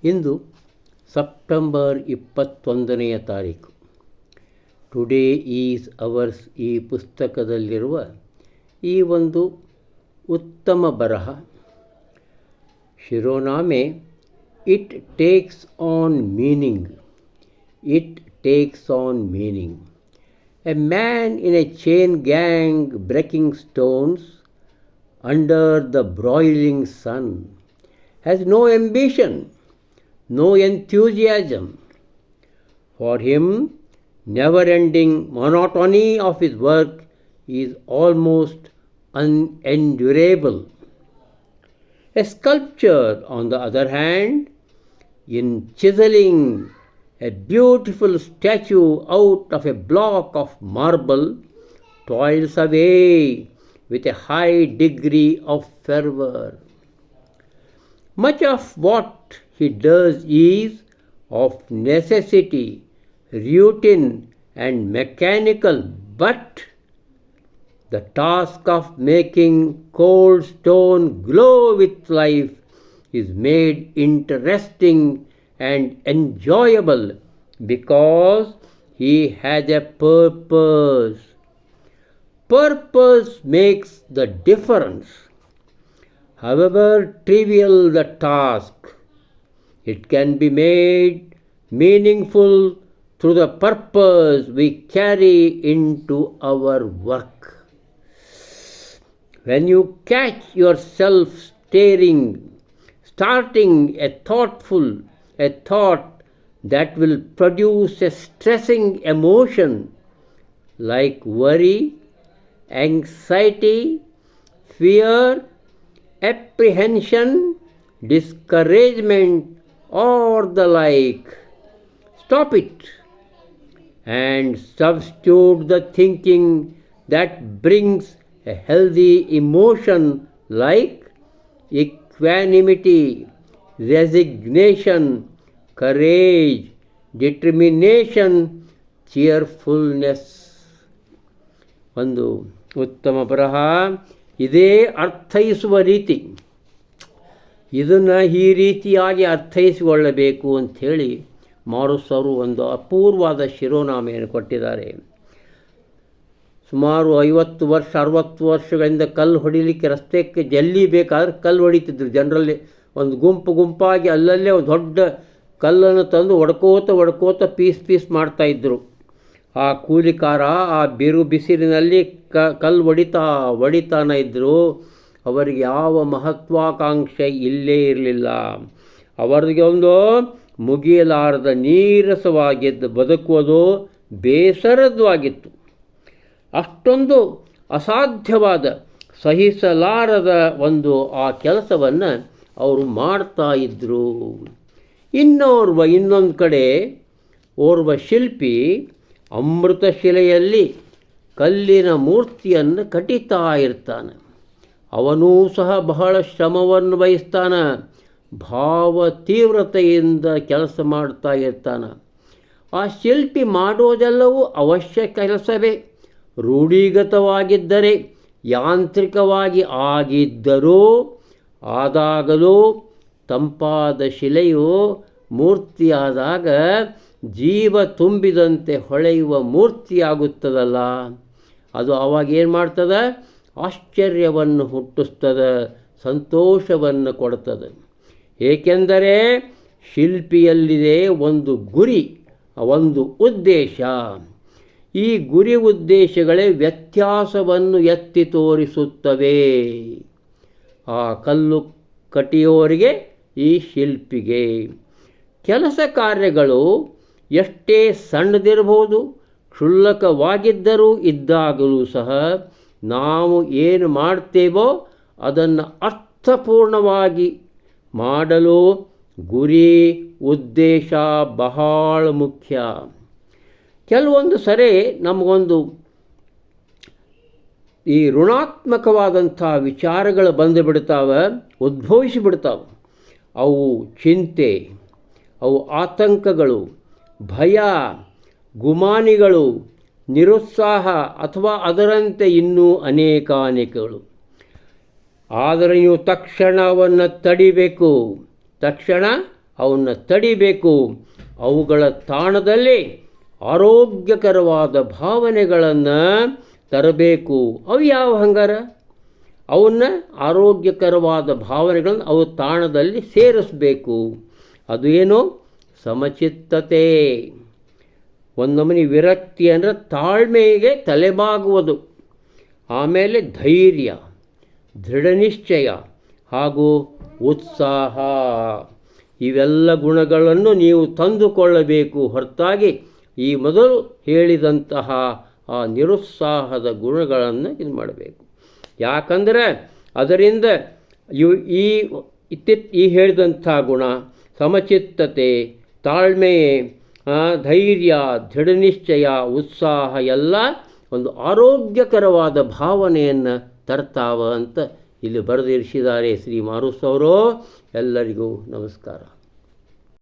ಇಂದು September 21ನೇ ತಾರೀಕು. Today is ours ಈ ಪುಸ್ತಕದಲ್ಲಿರುವ ಈ ಒಂದು ಉತ್ತಮ ಬರಹ. ಶಿರೋನಾಮೆ it takes on meaning. It takes on meaning. A man in a chain gang breaking stones under the broiling sun has no ambition, no enthusiasm. For him, never-ending monotony of his work is almost unendurable. A sculptor, on the other hand, in chiseling a beautiful statue out of a block of marble, toils away with a high degree of fervor. Much of what he does is of necessity, routine and mechanical, but the task of making cold stone glow with life is made interesting and enjoyable because he has a purpose. Purpose makes the difference. However trivial the task, it can be made meaningful through the purpose we carry into our work. When you catch yourself starting a thought that will produce a stressing emotion like worry, anxiety, fear, apprehension, discouragement, or the like, stop it and substitute the thinking that brings a healthy emotion like equanimity, resignation, courage, determination, cheerfulness. ಒಂದು ಉತ್ತಮ ಬರಹ. ಇದೇ ಅರ್ಥೈಸುವ ರೀತಿ, ಇದನ್ನು ಈ ರೀತಿಯಾಗಿ ಅರ್ಥೈಸಿಕೊಳ್ಳಬೇಕು ಅಂಥೇಳಿ ಮಾರುಸರು ಒಂದು ಅಪೂರ್ವವಾದ ಶಿರೋನಾಮೆಯನ್ನು ಕೊಟ್ಟಿದ್ದಾರೆ. ಸುಮಾರು 50 ವರ್ಷ 60 ವರ್ಷಗಳಿಂದ ಕಲ್ಲು ಹೊಡಿಲಿಕ್ಕೆ ರಸ್ತೆಗೆ ಜಲ್ಲಿ ಬೇಕಾದ್ರೆ ಕಲ್ಲು ಹೊಡಿತಿದ್ರು ಜನರಲ್ಲಿ. ಒಂದು ಗುಂಪಾಗಿ ಅಲ್ಲಲ್ಲೇ ಒಂದು ದೊಡ್ಡ ಕಲ್ಲನ್ನು ತಂದು ಒಡ್ಕೋತ ಪೀಸ್ ಮಾಡ್ತಾಯಿದ್ರು. ಆ ಕೂಲಿಕಾರ ಆ ಬಿಸಿಲಿನಲ್ಲಿ ಕಲ್ಲು ಹೊಡಿತಾನೆ ಇದ್ದರು. ಅವರಿಗೆ ಯಾವ ಮಹತ್ವಾಕಾಂಕ್ಷೆ ಇಲ್ಲೇ ಇರಲಿಲ್ಲ. ಅವರಿಗೆ ಒಂದು ಮುಗಿಯಲಾರದ ನೀರಸವಾಗಿದ್ದು ಬದುಕುವುದು ಬೇಸರವಾಗಿತ್ತು. ಅಷ್ಟೊಂದು ಅಸಾಧ್ಯವಾದ ಸಹಿಸಲಾರದ ಒಂದು ಆ ಕೆಲಸವನ್ನು ಅವರು ಮಾಡ್ತಾ ಇದ್ದರು. ಇನ್ನೊಂದು ಕಡೆ ಓರ್ವ ಶಿಲ್ಪಿ ಅಮೃತ ಶಿಲೆಯಲ್ಲಿ ಕಲ್ಲಿನ ಮೂರ್ತಿಯನ್ನು ಕಟ್ಟಿತಾ ಇರ್ತಾನೆ. ಅವನೂ ಸಹ ಬಹಳ ಶ್ರಮವನ್ನು ವಹಿಸ್ತಾನೆ. ಭಾವ ತೀವ್ರತೆಯಿಂದ ಕೆಲಸ ಮಾಡ್ತಾ ಇರ್ತಾನೆ. ಆ ಶಿಲ್ಪಿ ಮಾಡೋದೆಲ್ಲವೂ ಅವಶ್ಯ ಕೆಲಸವೇ. ರೂಢಿಗತವಾಗಿದ್ದರೆ, ಯಾಂತ್ರಿಕವಾಗಿ ಆದಾಗಲೂ ತಂಪಾದ ಶಿಲೆಯು ಮೂರ್ತಿಯಾದಾಗ ಜೀವ ತುಂಬಿದಂತೆ ಹೊಳೆಯುವ ಮೂರ್ತಿಯಾಗುತ್ತದಲ್ಲ, ಅದು ಆವಾಗ ಏನು ಮಾಡ್ತದೆ? ಆಶ್ಚರ್ಯವನ್ನು ಹುಟ್ಟಿಸ್ತದೆ, ಸಂತೋಷವನ್ನು ಕೊಡ್ತದೆ. ಏಕೆಂದರೆ ಶಿಲ್ಪಿಯಲ್ಲಿದೆ ಒಂದು ಗುರಿ, ಒಂದು ಉದ್ದೇಶ. ಈ ಗುರಿ ಉದ್ದೇಶಗಳೇ ವ್ಯತ್ಯಾಸವನ್ನು ಎತ್ತಿ ತೋರಿಸುತ್ತವೆ. ಆ ಕಲ್ಲು ಕಟ್ಟಿಯೋರಿಗೆ, ಈ ಶಿಲ್ಪಿಗೆ. ಕೆಲಸ ಕಾರ್ಯಗಳು ಎಷ್ಟೇ ಸಣ್ಣದಿರಬಹುದು, ಕ್ಷುಲ್ಲಕವಾಗಿದ್ದರೂ ಇದ್ದಾಗಲೂ ಸಹ ನಾವು ಏನು ಮಾಡ್ತೇವೋ ಅದನ್ನು ಅರ್ಥಪೂರ್ಣವಾಗಿ ಮಾಡಲು ಗುರಿ ಉದ್ದೇಶ ಬಹಳ ಮುಖ್ಯ. ಕೆಲವೊಂದು ಸರಿ ನಮಗೊಂದು ಈ ಋಣಾತ್ಮಕವಾದಂಥ ವಿಚಾರಗಳು ಉದ್ಭವಿಸಿಬಿಡ್ತಾವೆ. ಅವು ಚಿಂತೆ, ಅವು ಆತಂಕಗಳು, ಭಯ, ಗುಮಾನಿಗಳು, ನಿರುತ್ಸಾಹ ಅಥವಾ ಅದರಂತೆ ಇನ್ನೂ ಅನೇಕಾನೇಕಗಳು. ಆದರೆ ನೀವು ತಕ್ಷಣ ಅವನ್ನು ತಡಿಬೇಕು. ತಕ್ಷಣ ಅವನ್ನ ತಡಿಬೇಕು. ಅವುಗಳ ತಾಣದಲ್ಲಿ ಆರೋಗ್ಯಕರವಾದ ಭಾವನೆಗಳನ್ನು ತರಬೇಕು. ಅವು ಯಾವ ಹಂಗಾರ? ಅವನ್ನ ಆರೋಗ್ಯಕರವಾದ ಭಾವನೆಗಳನ್ನು ಅವು ತಾಣದಲ್ಲಿ ಸೇರಿಸಬೇಕು. ಅದು ಏನು? ಸಮಚಿತ್ತತೆ. ಒಂದೊಮ್ಮೆ ವಿರಕ್ತಿ ಅಂದರೆ ತಾಳ್ಮೆಗೆ ತಲೆಬಾಗುವುದು. ಆಮೇಲೆ ಧೈರ್ಯ, ದೃಢನಿಶ್ಚಯ ಹಾಗೂ ಉತ್ಸಾಹ, ಇವೆಲ್ಲ ಗುಣಗಳನ್ನು ನೀವು ತಂದುಕೊಳ್ಳಬೇಕು. ಹೊರತಾಗಿ ಈ ಮೊದಲು ಹೇಳಿದಂತಹ ಆ ನಿರುತ್ಸಾಹದ ಗುಣಗಳನ್ನು ಇದು ಮಾಡಬೇಕು. ಯಾಕಂದರೆ ಅದರಿಂದ ಈ ಹೇಳಿದಂಥ ಗುಣ, ಸಮಚಿತ್ತತೆ, ತಾಳ್ಮೆ, ಧೈರ್ಯ, ದೃಢನಿಶ್ಚಯ, ಉತ್ಸಾಹ ಎಲ್ಲ ಒಂದು ಆರೋಗ್ಯಕರವಾದ ಭಾವನೆಯನ್ನು ತರ್ತಾವ ಅಂತ ಇಲ್ಲಿ ಬರೆದಿರಿಸಿದ್ದಾರೆ ಶ್ರೀ ಮಾರುಸ್ ಅವರು. ಎಲ್ಲರಿಗೂ ನಮಸ್ಕಾರ.